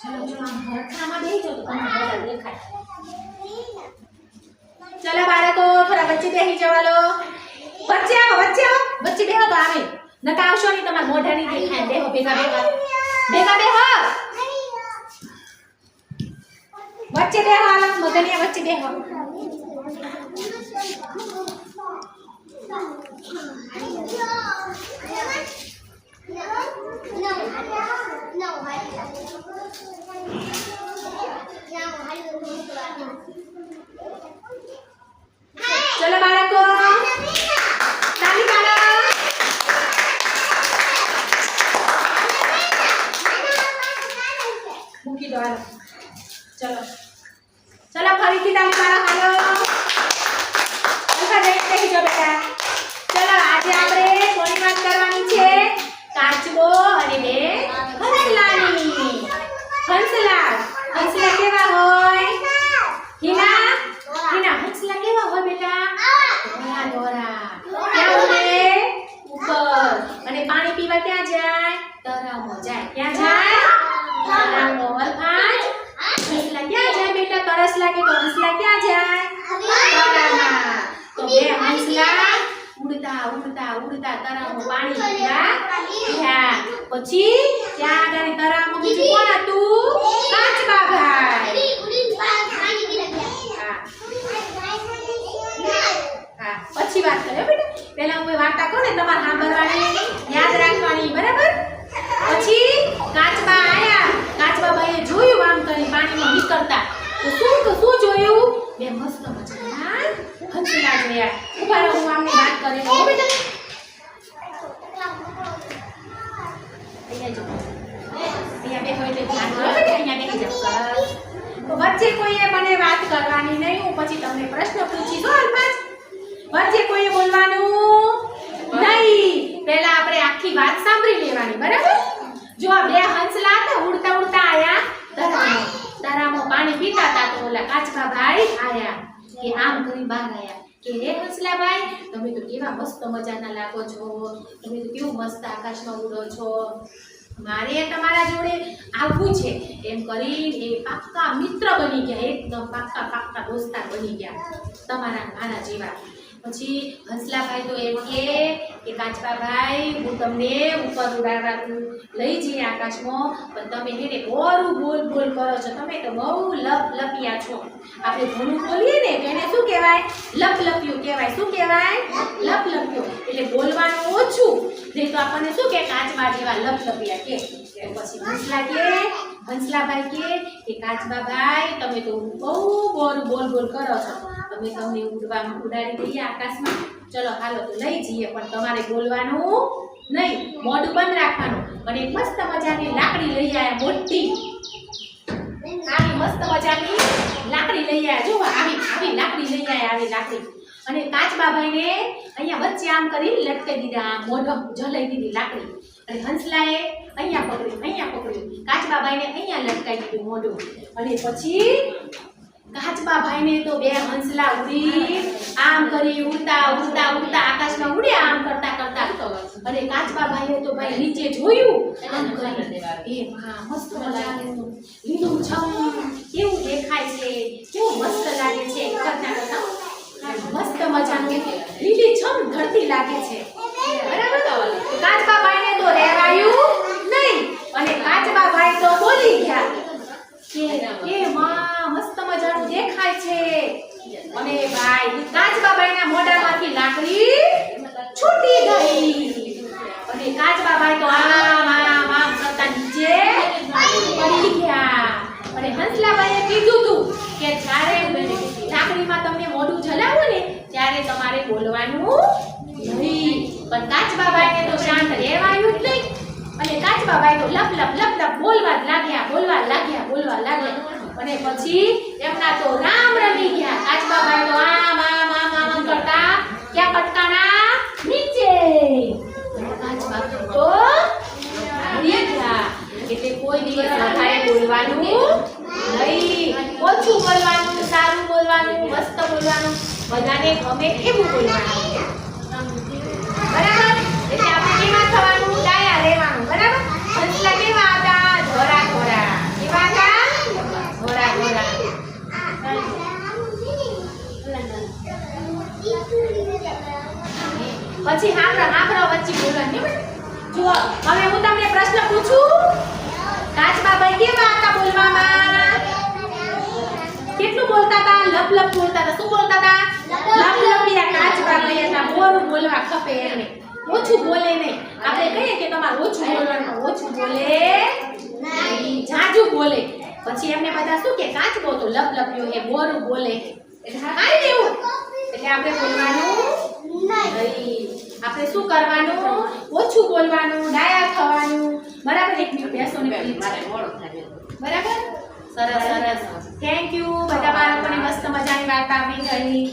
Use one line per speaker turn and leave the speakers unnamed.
चलो चलो आम हरखाમાં બેહી જાઓ તો તમને બધા દેખાય. चलो बाळको थोड़ा बच्चे बेही जवा लो. बच्चे आओ बच्चे बेहो तो आवे नका आवशो नहीं તમાર મોઢા ની દેખાય. બેહો ભેગા બેહો बच्चे बेहो हालो मगनिया बच्चे बेहो. चलो बाळको ताली पाडो. મૂકી દો હાલો. चलो चलो फरीથી તાલી પાડો હાલો. ઉભા બેહી જાઓ બેટા. चलो આજે આપણે કોની વાત કરવાની છે? કાચબો અને બે હંસલાની. હંસલા કેવા હોય? હિના હંસલા કેવા હોય બેટા? દોરા ક્યાં ઉડે? ઉપર. અને પાણી પીવા ક્યાં જાય? તળાવમાં જાય. ક્યાં જાય? તળાવમાં. અલ્ફાજ હંસલા ક્યાં જાય બેટા? તરસ લાગે તો હંસલા ક્યાં જાય? તળાવમાં. તો બે હંસલા ઉડતા તળાવમાં પાણી પીવા. પછી ત્યાં આગળ તળાવમાં બીજું કોણ હતું? કાચબા ભાઈ. પછી વાત કરે બેટા. પહેલા હું વાર્તા કહું ને તમારે સાંભળવાની, યાદ રાખવાની, બરાબર? પછી કાચબા આયા. કાચબા ભાઈએ જોયું આમ કરી પાણીમાં નીકળતા તો શું જોયું? બે મસ્ત મજાના હંસલા જોયા. ઉભા રહો હું આમની વાત કરી લઉં બેટા. અહીંયા જો અહીંયા બેહો એટલે ધ્યાન કરો બેટા. અહીંયા બેસી જાઓ. વચ્ચે કોઈએ મને વાત કરવાની નહીં. હું પછી તમને પ્રશ્ન પૂછી દો. અલ્ફાજ વચ્ચે કોઈએ બોલવાનું નહીં. પહેલા આપણે આખી વાત સાંભળી લેવાની, બરાબર? જો આ બે હંસલા હતા ઉડતા આયા તળાવમાં પાણી પીતા હતા. તો ઓલા કાચબા ભાઈ આયા કે આમ કરી બહાર આયા કે હે હંસલાભાઈ, તમે તો કેવા મસ્ત મજાના લાગો છો. તમે તો કેવું મસ્ત આકાશમાં ઉડો છો. મારે તમારા જોડે આવવું છે. એમ કરી એ પાક્કા મિત્ર બની ગયા. એકદમ પાક્કા દોસ્તાર બની ગયા તમારા મારા જેવા. પછી હંસલાભાઈ તો એમ કે કાચબાભાઈ હું તમને ઉપર ઉડાડવાનું લઈ જઈએ આકાશમાં, પણ તમે એને બોલ કરો છો. તમે તો બહુ લપિયા છો. આપણે ઘણું બોલીએ ને તો એને શું કહેવાય? લપલપ્યું કહેવાય. શું કહેવાય? લપલપ્યું. એટલે બોલવાનું ઓછું. નહીં તો આપણને શું કે કાચબા જેવા લપલપિયા કે. પછી હંસલાભાઈ કે કાચબાભાઈ તમે તો બહુ બોલ કરો છો. તમને ઉડાડી દઈએ આકાશમાં. ચલો હાલો તો લઈ જઈએ, પણ તમારે બોલવાનું નહીં, મોઢું બંધ રાખવાનું. અને મસ્ત મજાની લાકડી લઈ આવ્યા મોટી. આવી મસ્ત મજાની લાકડી લઈ આવ્યા. જો આવી લાકડી લઈ આવ્યા. આવી લાકડી. અને કાચબાભાઈને અહીંયા વચ્ચે આમ કરી લટકાઈ દીધા. મોઢો જલાઈ દીધી લાકડી. અને હંસલાએ અહીંયા પકડ્યું. કાચબાભાઈને અહીંયા લટકાઈ દીધું મોઢું. અને પછી કાચબાભાઈને તો બે હંસલા ઉડી આમ કરી ઉડતા આકાશમાં ઉડ્યા આમ કરતા. અને કાચબાભાઈએ તો ભાઈ નીચે જોયું. આમ કરી એ વાહ મસ્ત મજાનું લીલું છમ કેવું દેખાય છે, કેવું મસ્ત લાગે છે. કરતા મસ્ત મજાનું લીલી છમ ધરતી લાગે છે, બરાબર? કાચબાભાઈને તો રહેવાયું નહીં. અને કાચબાભાઈ તો બોલી ગયા કે માં મસ્ત મજાનું દેખાય છે. અને ભાઈ કાચબાભાઈના મોઢામાંથી લાકડી છૂટી ગઈ. અને કાચબાભાઈ તો આમ કરતા નીચે પડી ગયા. અને હંસલાભાઈએ કીધું તું કે જ્યારે લાકડીમાં તમને મોઢું જલાવો ને ત્યારે તમારે બોલવાનું નહીં. પણ કાચબાભાઈને તો શાંત રહેવાયું જ નહીં. અને કાચબાભાઈ તો લપ બોલવા લાગ્યા. અને પછી એમના તો રામ રમી ગયા. કાચબાભાઈ તો આમ કરતા ક્યાં પટકાના? નીચે. કાચબા તો આવી ગયા. એટલે કોઈ દિવસ વધારે બોલવાનું નહીં, ઓછું બોલવાનું, સારું બોલવાનું, મસ્ત બોલવાનું, બધાને ગમે એવું બોલવાનું. બરાબર? એટલે આપણે કેવા થવાનું? ડાયા રહેવાનું. બરાબર? હંસલા કેવા હતા? ધોરા કેવા હતા? પછી હાંભળો વચ્ચે બોલવાનું નહીં બેટા. જુઓ હવે હું તમને પ્રશ્ન પૂછું. કાચબાભાઈ કેવા હતા બોલવામાં? કેટલું બોલતા હતા? લપ લપ બોલતા હતા. શું બોલતા હતા? લપ લપિયા કાચબાભાઈ હતા. બોરું બોલવા ખપે એમને. ઓછું બોલે નહીં. આપણે કહીએ કે તમારે ઓછું બોલવાનું, ઓછું બોલે નહીં, જાજુ બોલે. પછી એમને બધા શું કે કાચબો તો લપ લપ્યો એ બોરું બોલે. એટલે હારી દેવું. એટલે આપણે બોલવાનું નહીં. આપણે શું કરવાનું? ઓછું બોલવાનું, ડાયા થવાનું. બરાબર? 1 મિનિટ બેસો ને મારે મોડું થાય. બરાબર? સરસ સરસ. Thank you. બધા બાળકોને મસ્ત મજાની વાર્તા આવી ગઈ.